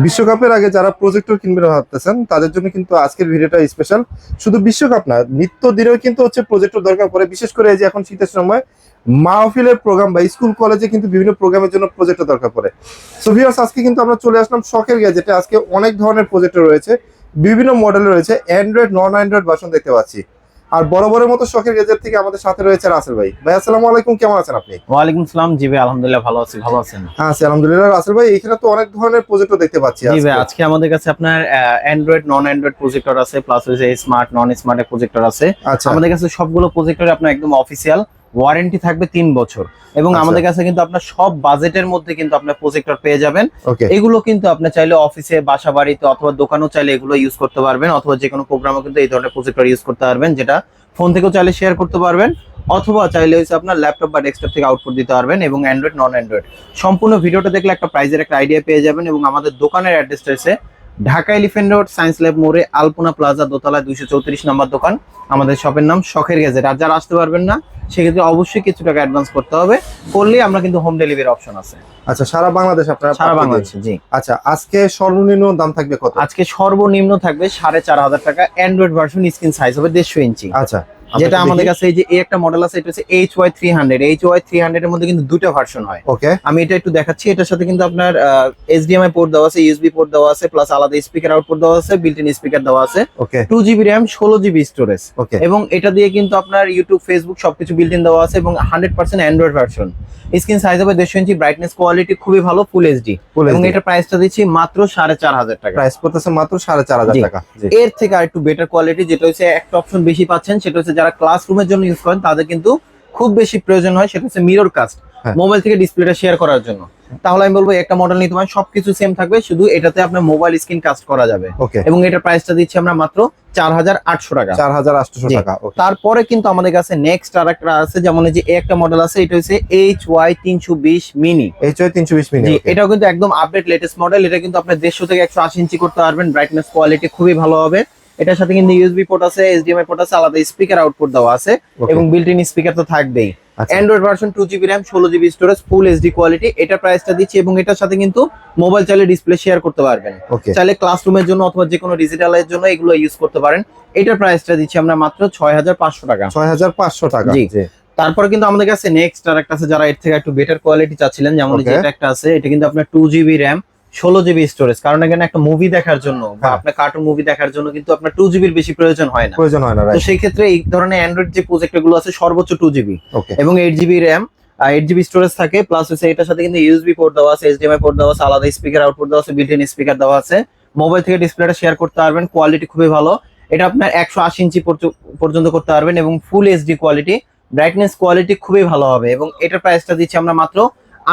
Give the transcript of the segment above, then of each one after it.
বিশ্বকাপের আগে যারা প্রজেক্টর কিনবেন ভাবতেছেন তাদের জন্য কিন্তু আজকের ভিডিওটা স্পেশাল। শুধু বিশ্বকাপ না, নিত্য দিনেও কিন্তু প্রজেক্টর দরকার পড়ে, বিশেষ করে এই যে এখন শীতের সময় মাহফিলের প্রোগ্রাম বা স্কুল কলেজে কিন্তু বিভিন্ন প্রোগ্রামের জন্য প্রজেক্টর দরকার পড়ে। সো ভিউয়ার্স, আজকে কিন্তু আমরা চলে আসলাম শখের গ্যাজেটে। আজকে অনেক ধরনের প্রজেক্টর রয়েছে, বিভিন্ন মডেলের রয়েছে, অ্যান্ড্রয়েড নন অ্যান্ড্রয়েড ভার্সন দেখতে পাচ্ছি। আর বড় বড় মতো শখের গ্যাজেট থেকে আমাদের সাথে রয়েছে রাসেল ভাই। ভাই আসসালামু আলাইকুম, কেমন আছেন আপনি? ওয়ালাইকুম আসসালাম। জি ভাই, আলহামদুলিল্লাহ ভালো আছি। ভালো আছেন? হ্যাঁ আছি আলহামদুলিল্লাহ। রাসেল ভাই, এখানে তো অনেক ধরনের প্রজেক্টর দেখতে পাচ্ছি। জি ভাই, আজকে আমাদের কাছে আপনার অ্যান্ড্রয়েড নন অ্যান্ড্রয়েড প্রজেক্টর আছে, প্লাস হচ্ছে স্মার্ট নন স্মার্ট প্রজেক্টর আছে। আচ্ছা, আমাদের কাছে সবগুলো প্রজেক্টর আপনার একদম অফিসিয়াল, ওয়ারেন্টি থাকবে 3 বছর। এবং আমাদের কাছে কিন্তু আপনার সব বাজেটের মধ্যে কিন্তু আপনার প্রজেক্টর পেয়ে যাবেন। ওকে। এগুলো কিন্তু আপনি চাইলে অফিসে, বাসা বাড়িতে অথবা দোকানেও চাইলে এগুলো ইউজ করতে পারবেন, অথবা যে কোনো প্রোগ্রামে কিন্তু এই ধরনের প্রজেক্টর ইউজ করতে পারবেন, যেটা ফোন থেকেও চাইলে শেয়ার করতে পারবেন, অথবা চাইলে হচ্ছে আপনার ল্যাপটপ বা ডেস্কটপ থেকে আউটপুট দিতে পারবেন। এবং অ্যান্ড্রয়েড নন অ্যান্ড্রয়েড সম্পূর্ণ ভিডিওটা দেখলে একটা প্রাইজের একটা আইডিয়া পেয়ে যাবেন। এবং আমাদের দোকানের অ্যাড্রেসটা হচ্ছে Dhaka elephant road, science lab মোড়ে, আলপনা প্লাজা, দোতলায় 234 নম্বর দোকান। আমাদের শপের নাম শখের গ্যাজেট। আর যারা আসতে পারবেন না, সেক্ষেত্রে অবশ্যই কিছু টাকা অ্যাডভান্স করতে হবে, করলেই আমরা কিন্তু হোম ডেলিভারি অপশন আছে। আচ্ছা, সারা বাংলাদেশ আপনারা? সারা বাংলাদেশে, জি। আচ্ছা, আজকে সর্বনিম্ন দাম থাকবে কত? আজকে সর্বনিম্ন থাকবে 4500 টাকা। অ্যান্ড্রয়েড ভার্সন, স্ক্রিন সাইজ হবে 150 ইঞ্চি। আচ্ছা, যেটা আমাদের কাছে এই যে এই একটা মডেল আছে, এটা হচ্ছে HY300। HY300 এর মধ্যে কিন্তু দুটো ভার্সন হয়। ওকে, আমি এটা একটু দেখাচ্ছি। এটার সাথে কিন্তু আপনার HDMI পোর্ট দেওয়া আছে, USB পোর্ট দেওয়া আছে, প্লাস আলাদা স্পিকার আউটপুট দেওয়া আছে, বিল্ট ইন স্পিকার দেওয়া আছে। ওকে, 2GB RAM, 16GB স্টোরেজ। ওকে। এবং এটা দিয়ে কিন্তু আপনার ইউটিউব, ফেসবুক সবকিছু বিল্ট ইন দেওয়া আছে। এবং 100% অ্যান্ড্রয়েড ভার্সন। স্ক্রিন সাইজ হবে 150 ইঞ্চি, ব্রাইটনেস কোয়ালিটি খুবই ভালো, ফুল HD। এবং এটা প্রাইসটা দিচ্ছি মাত্র 4500 টাকা। প্রাইস পড়তেছে মাত্র 4500 টাকা। এর থেকে আর একটু বেটার কোয়ালিটি, যেটা হচ্ছে একটা অপশন বেশি পাচ্ছেন, সেটা হচ্ছে যারা ক্লাসরুমের জন্য ইউজ করেন তাদের কিন্তু খুব বেশি প্রয়োজন হয়, সেটা হচ্ছে মিরর কাস্ট, মোবাইল থেকে ডিসপ্লেটা শেয়ার করার জন্য। তাহলে আমি বলবো একটা মডেল নিতে পারেন, সবকিছু সেম থাকবে, শুধু এটাতে আপনার মোবাইল স্ক্রিন কাস্ট করা যাবে। ওকে। এবং এটার প্রাইসটা দিচ্ছি আমরা মাত্র 4800 টাকা। 4800 টাকা। তারপরে কিন্তু আমাদের কাছে নেক্সট আরেকটা আছে, যেমন এই যে একটা মডেল আছে, এটা হচ্ছে HY320 মিনি। HY320 মিনি, এটাও কিন্তু একদম আপডেট লেটেস্ট মডেল। এটা কিন্তু আপনি 150 থেকে 180 ইঞ্চি করতে পারবেন, ব্রাইটনেস কোয়ালিটি খুবই ভালো হবে। এটার সাথে কিন্তু USB পোর্ট আছে, HDMI পোর্ট আছে, আলাদা স্পিকার আউটপুট দেওয়া আছে, এবং বিল্ট ইন স্পিকার তো থাকবেই। Android version, 2GB RAM, 16GB storage, full HD quality. এটা প্রাইসটা দিচ্ছি, এবং এটার সাথে কিন্তু মোবাইল চাইলে ডিসপ্লে শেয়ার করতে পারবেন, চাইলে ক্লাসরুমের জন্য অথবা যে কোনো ডিজিটালের জন্য এগুলো ইউজ করতে পারেন। এটার প্রাইসটা দিচ্ছি আমরা মাত্র 6500 টাকা। 6500 টাকা, জি। তারপরে কিন্তু আমাদের কাছে নেক্সট আরেকটা আছে, যারা এর থেকে একটু বেটার কোয়ালিটি চাচ্ছিলেন, যেমন যেটা একটা আছে, এটা কিন্তু আপনার 2GB RAM, 16GB স্টোরেজ। কারণ এখানে একটা মুভি দেখার জন্য বা আপনার কার্টুন মুভি দেখার জন্য কিন্তু আপনার 2GB এর বেশি প্রয়োজন হয় না। তো সেই ক্ষেত্রে এই ধরনের অ্যান্ড্রয়েড যে প্রজেক্টর গুলো আছে, সর্বোচ্চ 2GB এবং 8GB RAM, 8GB স্টোরেজ থাকে। প্লাস হচ্ছে এটার সাথে কিন্তু USB পোর্ট দেওয়া আছে, HDMI পোর্ট দেওয়া আছে, আলাদা স্পিকার আউটপুট দেওয়া আছে, বিল্ট ইন স্পিকার দেওয়া আছে। মোবাইল থেকে ডিসপ্লেটা শেয়ার করতে পারবেন, কোয়ালিটি খুবই ভালো। এটা আপনার 180 ইঞ্চি পর্যন্ত করতে পারবেন, এবং ফুল HD কোয়ালিটি, ব্রাইটনেস কোয়ালিটি খুবই ভালো হবে। এবং এটার প্রাইসটা দিচ্ছি আমরা মাত্র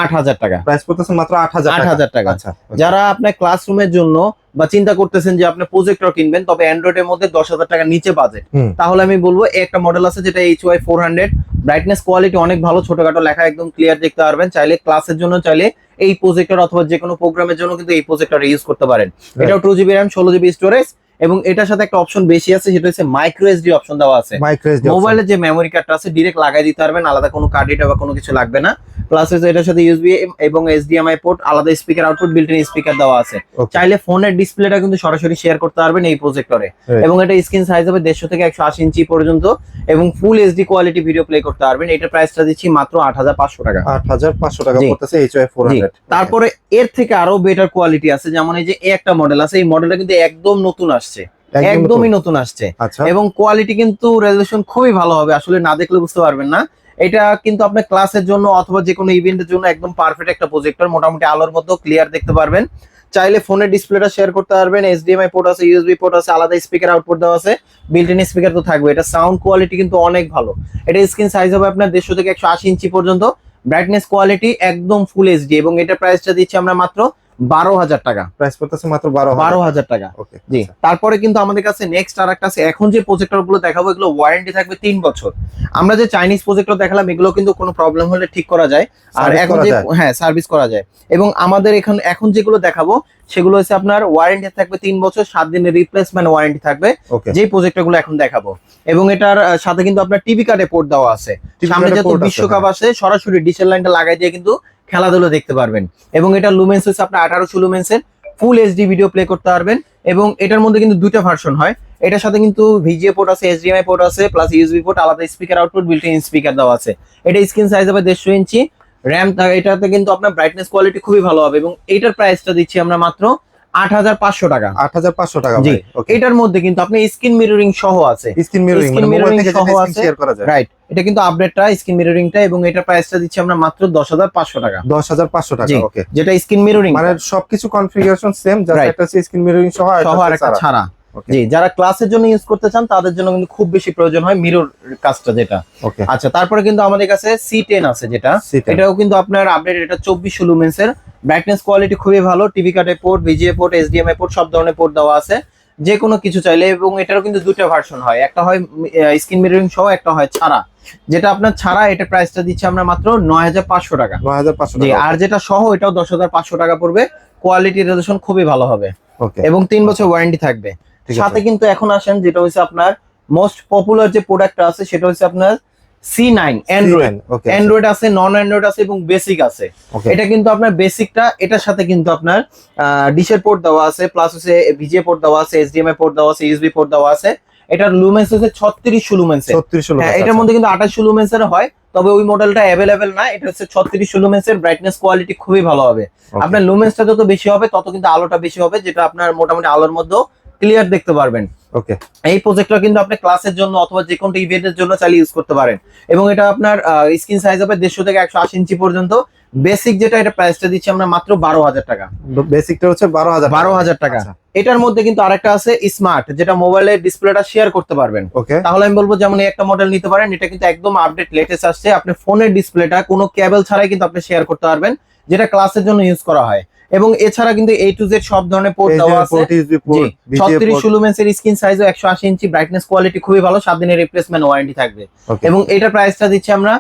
8000 টাকা। প্রাইস পড়তেছে মাত্র 8000 টাকা। আচ্ছা, যারা আপনার ক্লাসরুমের জন্য বা চিন্তা করতেছেন যে আপনি প্রজেক্টর কিনবেন, তবে অ্যান্ড্রয়েডের মধ্যে 10000 টাকা নিচে বাজেট, তাহলে আমি বলবো একটা মডেল আছে, যেটা HY400। ব্রাইটনেস কোয়ালিটি অনেক ভালো, ছোটখাটো লেখা একদম ক্লিয়ার দেখতে পারবেন। চাইলে ক্লাসের জন্য, চাইলে এই প্রজেক্টর অথবা যে কোনো প্রোগ্রামের জন্য কিন্তু এই প্রজেক্টর ইউজ করতে পারেন। এটাও 2GB RAM, 16GB স্টোরেজ। এবং এটার সাথে একটা অপশন বেশি আছে, সেটা হচ্ছে মাইক্রো SD অপশন দেওয়া আছে। মোবাইলের যে মেমোরি কার্ডটা আছে ডিরেক্ট লাগাই দিতে পারবেন, আলাদা কোনো কার্ড রিডার বা কোনো কিছু লাগবে না। প্লাস এটার সাথে USB এবং HDMI পোর্ট, আলাদা speaker output, built in speaker দেওয়া আছে। চাইলে ফোনের ডিসপ্লেটা কিন্তু সরাসরি শেয়ার করতে পারবেন এই প্রজেক্টরে। এবং এটা স্ক্রিন সাইজ হবে 150 থেকে 180 ইঞ্চি পর্যন্ত, এবং ফুল HD কোয়ালিটি ভিডিও প্লে করতে পারবেন। এটার প্রাইসটা দিচ্ছি মাত্র 8500 টাকা। 8500 টাকা পড়তেছে HY400। তারপরে এর থেকে আরো বেটার কোয়ালিটি আছে, যেমন এই যে একটা মডেল আছে। এই মডেলটা কিন্তু একদম নতুন আসছে, একদমই নতুন আসছে। এবং কোয়ালিটি কিন্তু রেজোলিউশন খুবই ভালো হবে, আসলে না দেখলে বুঝতে পারবেন না। এটা কিন্তু আপনার ক্লাসের জন্য অথবা যে কোনো ইভেন্টের জন্য একদম পারফেক্ট একটা প্রজেক্টর, মোটামুটি আলোর মতো ক্লিয়ার দেখতে পারবেন। চাইলে ফোনের ডিসপ্লেটা শেয়ার করতে পারবেন, HDMI পোর্ট আছে, USB পোর্ট আছে, আলাদা স্পিকার আউটপুট দেওয়া আছে, বিল্ট ইন স্পিকার তো থাকবে। এটা সাউন্ড কোয়ালিটি কিন্তু অনেক ভালো। এটা স্ক্রিন সাইজ হবে আপনার 150 থেকে 180 ইঞ্চি পর্যন্ত, ব্রাইটনেস কোয়ালিটি একদম ফুল HD। এবং এটা প্রাইসটা দিচ্ছি আমরা মাত্র 12000 টাকা। প্রাইস পড়তেছে মাত্র 12000 টাকা। জি। তারপরে কিন্তু আমাদের কাছে নেক্সট আরেকটা আছে। এখন যে প্রজেক্টর গুলো দেখাবো, এগুলো ওয়ারেন্টি থাকবে 3 বছর। আমরা যে চাইনিজ প্রজেক্টর দেখালাম, এগুলো কিন্তু কোনো প্রবলেম হলে ঠিক করা যায়, আর এখন যে সার্ভিস করা যায়। এবং আমাদের এখন যেগুলো দেখাবো, সেগুলো হচ্ছে আপনার ওয়ারেন্টি থাকবে 3 বছর, 7 দিনের রিপ্লেসমেন্ট ওয়ারেন্টি থাকবে, যে প্রজেক্টর গুলো এখন দেখাবো। এবং এটার সাথে কিন্তু আপনার টিভি কার্ডে পোর্ট দেওয়া আছে। সামনে যেহেতু বিশ্বকাপ আসে, সরাসরি ডিশের লাইনটা লাগাই দিয়ে কিন্তু খেলাধুলা দেখতে পারবেন। এবং এটা লুমেন্স হচ্ছে আপনার 1800 লুমেন্সের, ফুল এইচডি ভিডিও প্লে করতে পারবেন। এবং এটার মধ্যে কিন্তু দুইটা ভার্সন হয়, এটার সাথে কিন্তু ভিজিএ পোর্ট আছে, এইচডিএমআই পোর্ট আছে, প্লাস ইউএসবি পোর্ট, আলাদা speaker output, built in speaker দেওয়া আছে। এটা স্ক্রিন সাইজ হবে 150 ইঞ্চি, র্যাম এটাতে কিন্তু আপনার ব্রাইটনেস কোয়ালিটি খুবই ভালো হবে। এবং এটার প্রাইসটা দিচ্ছি আমরা মাত্র 8,500 টাকা। 8,500 টাকা জি, ভাই। ওকে, এটার মধ্যে কিন্তু আপনি স্ক্রিন মিররিং সহ আছে, স্ক্রিন মিররিং মানে মোবাইল থেকে সহ যেটা আছে, শেয়ার করা যায়। রাইট। এটা কিন্তু আপডেটটা স্ক্রিন মিররিংটা, এবং এটার প্রাইসটা দিচ্ছি আমরা মাত্র 10,500 টাকা। 10,500 টাকা। জি, ওকে, যেটা স্ক্রিন মিররিং মানে সবকিছু কনফিগারেশন সেম, জাস্ট Right. একটা স্ক্রিন মিররিং সহ আর একটা ছাড়া। ওকে, জি, যারা ক্লাসের জন্য ইউজ করতে চান তাদের জন্য কিন্তু খুব বেশি প্রয়োজন হয় মিরর কাজটা যেটা। ওকে, আচ্ছা, তারপরে কিন্তু আমাদের কাছে C10 আছে যেটা, C10 এটাও কিন্তু আপনার আপডেট, এটা 2400 লুমেন্সের, ব্রাইটনেস কোয়ালিটি খুবই ভালো, টিভি কার্ডের port, VGA port, HDMI port, সব ধরনের পোর্ট দেওয়া আছে, যে কোনো কিছু চাইলে। এবং এটারও কিন্তু দুটো ভার্সন হয়, একটা হয় স্ক্রিন মিররিং সহ, একটা হয় ছাড়া। যেটা আপনার ছাড়া, এটা প্রাইসটা দিচ্ছি আমরা মাত্র 9,500 টাকা। 9,500 জি, টাকা। আর যেটা সহ এটাও 10,500 টাকা পড়বে। কোয়ালিটি রেজোলিউশন খুবই ভালো হবে ওকে, এবং 3 বছর ওয়ারেন্টি থাকবে ঠিক আছে। সাথে। কিন্তু এখন আসেন যেটা হচ্ছে আপনার মোস্ট পপুলার যে প্রোডাক্টটা আছে, সেটা হচ্ছে আপনার C9 অ্যান্ড্রয়েড। ওকে, অ্যান্ড্রয়েড আছে, নন অ্যান্ড্রয়েড আছে এবং বেসিক আছে। ওকে, এটা কিন্তু আপনার বেসিকটা, এটার সাথে কিন্তু আপনার ডিশের পোর্ট দেওয়া আছে, প্লাস হচ্ছে ভিজিএ পোর্ট দেওয়া আছে, এইচডিএমআই পোর্ট দেওয়া আছে, ইউএসবি পোর্ট দেওয়া আছে। এটার লুমেন্স হচ্ছে 3600 লুমেন্সের। 3600 হ্যাঁ, এটার মধ্যে কিন্তু 2800 লুমেন্সের হয়, তবে ওই মডেলটা অ্যাভেলেবেল না। এটা হচ্ছে 3600 লুমেন্সের, ব্রাইটনেস কোয়ালিটি খুবই ভালো হবে। আপনার লুমেন্সটা যত বেশি হবে তত কিন্তু আলোটা বেশি হবে, যেটা আপনার মোটামুটি আলোর মধ্যে ক্লিয়ার দেখতে পারবেন। ওকে, এই প্রজেক্টটা কিন্তু আপনি ক্লাসের জন্য অথবা যে কোনো ইভেন্টের জন্য চাইলে ইউজ করতে পারেন। এবং এটা আপনার স্ক্রিন সাইজ হবে 150 থেকে 180 ইঞ্চি পর্যন্ত। বেসিক যেটা, এটা প্রাইসটা দিচ্ছি আমরা মাত্র 12,000 টাকা। বেসিকটা হচ্ছে 12,000 টাকা। আচ্ছা, এটার মধ্যে কিন্তু আরেকটা আছে স্মার্ট, যেটা মোবাইলের ডিসপ্লেটা শেয়ার করতে পারবেন। ওকে, তাহলে আমি বলবো যেমন এই একটা মডেল নিতে পারেন, এটা কিন্তু একদম আপডেট লেটেস্ট আসছে। আপনি ফোনের ডিসপ্লেটা কোনো কেবল ছাড়াই কিন্তু আপনি শেয়ার করতে পারবেন, যেটা ক্লাসের জন্য ইউজ করা হয়। এবং এছাড়া কিন্তু A to Z সব ধরনের পোর্ট দেওয়া আছে। USB জি, পোর্ট, VGA 36 পোর্ট। লুমেন্সের স্ক্রিন সাইজও 180 ইঞ্চি, ব্রাইটনেস কোয়ালিটি খুবই ভালো, 7 দিনের রিপ্লেসমেন্ট ওয়ারেন্টি থাকবে। ওকে, এবং এটার প্রাইসটা দিচ্ছি আমরা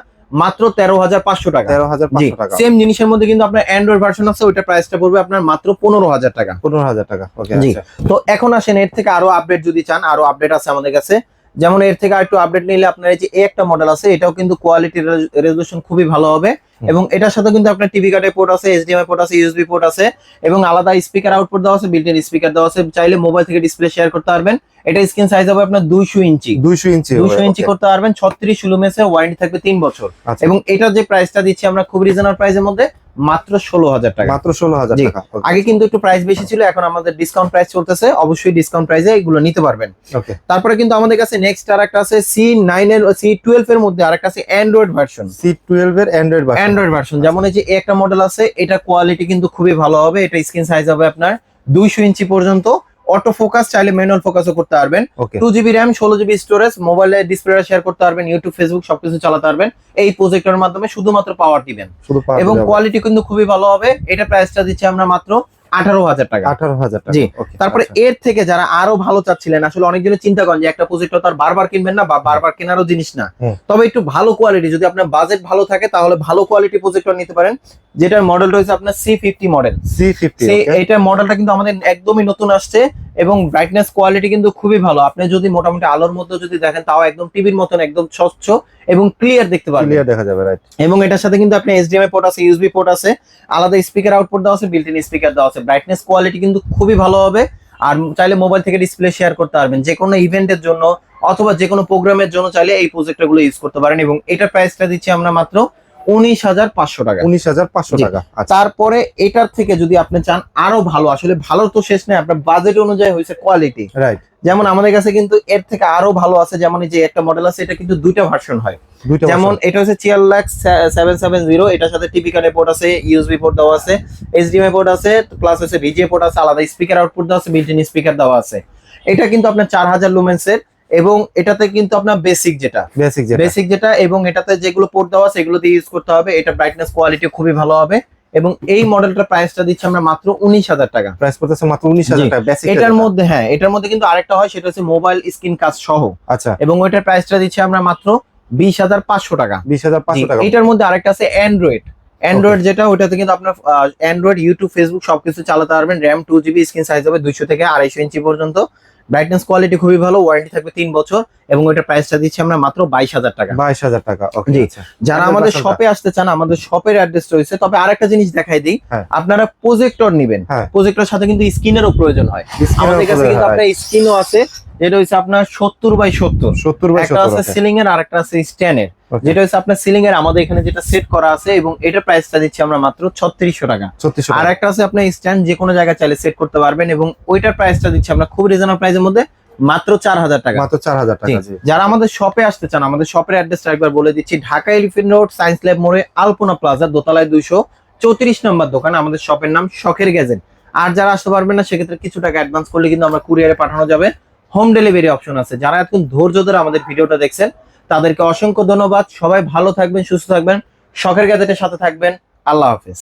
মাত্র 13,500 টাকা। 13,500 টাকা। সেম জিনিসের মধ্যে কিন্তু আপনার অ্যান্ড্রয়েড ভার্সন আছে, ওইটার প্রাইসটা পড়বে আপনার মাত্র 15,000 টাকা। 15,000 টাকা। ওকে, জি, আচ্ছা, তো এখন আসেন এর থেকে আরো আপডেট যদি চান, আরো আপডেট আছে আমাদের কাছে। যেমন এর থেকে আরেকটু আপডেট নিলে আপনার এই যে একটা মডেল আছে, এটাও কিন্তু কোয়ালিটি রেজোলিউশন খুবই ভালো হবে। এবং এটার সাথে কিন্তু আপনার টিভি কার্ডের পোর্ট আছে, এইচডিএমআই পোর্ট আছে, ইউএসবি পোর্ট আছে, এবং আলাদা স্পিকার আউটপুট দেওয়া আছে, বিল্ট ইন স্পিকার দেওয়া আছে। চাইলে মোবাইল থেকে ডিসপ্লে শেয়ার করতে পারবেন। এটা স্ক্রিন সাইজ হবে আপনার 200 ইঞ্চি। 200 ইঞ্চি 200 ইঞ্চি করতে পারবেন, 36 লুমেন্সের, ওয়ারেন্টি থাকবে 3 বছর। আচ্ছা, এবং এটার যে প্রাইসটা দিচ্ছি আমরা খুব রিজনেবল প্রাইসের মধ্যে, মাত্র 16,000 টাকা। মাত্র 16,000 জি, টাকা। ওকে, আগে কিন্তু একটু প্রাইস বেশি ছিল, এখন আমাদের ডিসকাউন্ট প্রাইস চলতেছে, অবশ্যই ডিসকাউন্ট প্রাইসে এগুলো নিতে পারবেন। ওকে, তারপরে কিন্তু আমাদের কাছে নেক্সট আরেকটা আছে C9 এর, C12 এর মধ্যে আরেকটা আছে অ্যান্ড্রয়েড ভার্সন। C12 এর অ্যান্ড্রয়েড ভার্সন। অ্যান্ড্রয়েড ভার্সন যেমন এই যে একটা মডেল আছে, এটা কোয়ালিটি কিন্তু খুবই ভালো হবে। এটা স্ক্রিন সাইজ হবে আপনার 200 ইঞ্চি পর্যন্ত, অটো ফোকাস, চাইলে ম্যানুয়াল ফোকাসও করতে পারবেন। ওকে, 2GB র্যাম, 16GB স্টোরেজ, মোবাইলে ডিসপ্লেটা শেয়ার করতে পারবেন, ইউটিউব ফেসবুক সবকিছু চালাতে পারবেন এই প্রজেক্টরের মাধ্যমে, শুধুমাত্র পাওয়ার দিবেন। শুধু পাওয়া এবং যাবে। কোয়ালিটি কিন্তু খুবই ভালো হবে। এটা প্রাইসটা দিচ্ছি আমরা মাত্র 18,000 টাকা। 18,000 টাকা। জি, ওকে, তারপরে আচ্ছা, এর থেকে যারা আরো ভালো চাচ্ছিলেন, আসলে অনেকজনের চিন্তা করেন যে একটা প্রজেক্টর তার বারবার কিনবেন না, বা বারবার কেনারও জিনিস না, হুম। তবে একটু ভালো কোয়ালিটি, যদি আপনার বাজেট ভালো থাকে তাহলে ভালো কোয়ালিটি প্রজেক্টর নিতে পারেন। যেটার মডেলটা হচ্ছে আপনার C50 মডেল। C50। ওকে, এইটা মডেলটা কিন্তু আমাদের একদমই নতুন আসছে, এবং ব্রাইটনেস কোয়ালিটি কিন্তু খুবই ভালো। আপনি যদি মোটামুটি আলোর মধ্যে যদি দেখেন, তাও একদম টিভির মতন একদম স্বচ্ছ এবং ক্লিয়ার দেখতে পারবেন। ক্লিয়ার দেখা যাবে, রাইট। এবং এটার সাথে কিন্তু আপনি এইচডিএমআই পোর্ট আছে, ইউএসবি পোর্ট আছে, আলাদা স্পিকার আউটপুট দেওয়া আছে, বিল্ট ইন স্পিকার দেওয়া আছে। ব্রাইটনেস কোয়ালিটি কিন্তু খুবই ভালো হবে। আর চাইলে মোবাইল থেকে ডিসপ্লে শেয়ার করতে পারবেন, যে কোনো ইভেন্টের জন্য অথবা যে কোনো প্রোগ্রামের জন্য চাইলে এই প্রজেক্টর গুলো ইউজ করতে পারেন। এবং এটার প্রাইসটা দিচ্ছি আমরা মাত্র 19,500 টাকা। 19,500 জি। টাকা। আচ্ছা, তারপরে এটার থেকে যদি আপনি চান আরো ভালো, আসলে ভালো তো শেষ নেই, আপনার বাজেট অনুযায়ী হয়েছে কোয়ালিটি। রাইট। যেমন আমাদের কাছে কিন্তু এর থেকে আরো ভালো আছে, যেমন এই যে একটা মডেল আছে, এটা কিন্তু দুইটা ভার্সন হয়। দুইটা যেমন version। এটা হচ্ছে চিয়ারলাক্স 770, এটার সাথে টিভি কার্ডের পোর্ট আছে, ইউএসবি পোর্ট দেওয়া আছে, এইচডিএমআই পোর্ট আছে, প্লাস হচ্ছে ভিজিএ পোর্ট আছে, আলাদা স্পিকার আউটপুট দেওয়া আছে, বিল্ট ইন স্পিকার দেওয়া আছে। এটা কিন্তু আপনার 4000 লুমেন্সের, এবং এটাতে কিন্তু আপনার বেসিক যেটা এবং এটাতে যেগুলো পোর্ট দেওয়া আছে এগুলো দিয়ে ইউজ করতে হবে। এটা ব্রাইটনেস কোয়ালিটি খুবই ভালো হবে। এবং এই মডেলটার প্রাইসটা দিচ্ছি আমরা মাত্র 19,000 টাকা। প্রাইস পড়তেছে মাত্র 19,000 টাকা বেসিক। এটার মধ্যে হ্যাঁ, এটার মধ্যে কিন্তু আরেকটা হয়, সেটা হচ্ছে মোবাইল স্ক্রিন কাজ সহ। আচ্ছা, এবং ওইটার প্রাইসটা দিচ্ছি আমরা মাত্র 20,500 টাকা। 20,500 টাকা। এটার মধ্যে আরেকটা আছে অ্যান্ড্রয়েড যেটা, ওটাতে কিন্তু আপনার অ্যান্ড্রয়েড, ইউটিউব, ফেসবুক সবকিছু চালাতে পারবেন। র্যাম 2GB, স্ক্রিন সাইজ হবে 200 থেকে 250 ইঞ্চি পর্যন্ত, ব্রাইটনেস কোয়ালিটি খুবই ভালো, ওয়ারেন্টি থাকবে 3 বছর এবং ওইটার প্রাইসটা দিচ্ছি আমরা মাত্র 22,000 টাকা। 22,000 টাকা। ওকে জি। আচ্ছা। যারা আমাদের শপে আসতে চান, আমাদের শপের অ্যাড্রেস রয়েছে। তবে আরেকটা জিনিস দেখাই দিই, হ্যাঁ। আপনারা প্রজেক্টর নেবেন, হ্যাঁ। প্রজেক্টরের সাথে কিন্তু স্ক্রিনেরও প্রয়োজন হয়। আমাদের কাছে কিন্তু আপনার স্ক্রিনও আছে, যেটা হচ্ছে আপনার 70x70, 70x70 একটা আছে সিলিং এর আর একটা আছে স্ট্যান্ডের। যেটা হচ্ছে আপনার সিলিং এর আমাদের এখানে যেটা সেট করা আছে এবং এটার প্রাইসটা দিচ্ছি আমরা মাত্র 3600 টাকা। 3600 আর একটা আছে আপনার স্ট্যান্ড, যে কোনো জায়গায় চাইলে সেট করতে পারবেন এবং ওইটার প্রাইসটা দিচ্ছি আমরা খুব রিজনেবল প্রাইসের মধ্যে মাত্র 4000 টাকা। মাত্র 4000 টাকা। জি। যারা আমাদের শপে আসতে চান, আমাদের শপের অ্যাড্রেসটা একবার বলে দিচ্ছি, Dhaka elephant road science lab মোড়ে আলপনা প্লাজা দোতলায় 234 নম্বর দোকান। আমাদের শপের নাম শখের গ্যাজেট। আর যারা আসতে পারবেন না, সেক্ষেত্রে কিছু টাকা অ্যাডভান্স করলে কিন্তু আমরা কুরিয়ারে পাঠানো যাবে, হোম ডেলিভারি অপশন আছে। যারা এখন ধৈর্য ধরে আমাদের ভিডিওটা দেখছেন তাদেরকে অসংখ্য ধন্যবাদ। সবাই ভালো থাকবেন, সুস্থ থাকবেন, শখের গ্যাজেটের সাথে থাকবেন। আল্লাহ হাফেজ।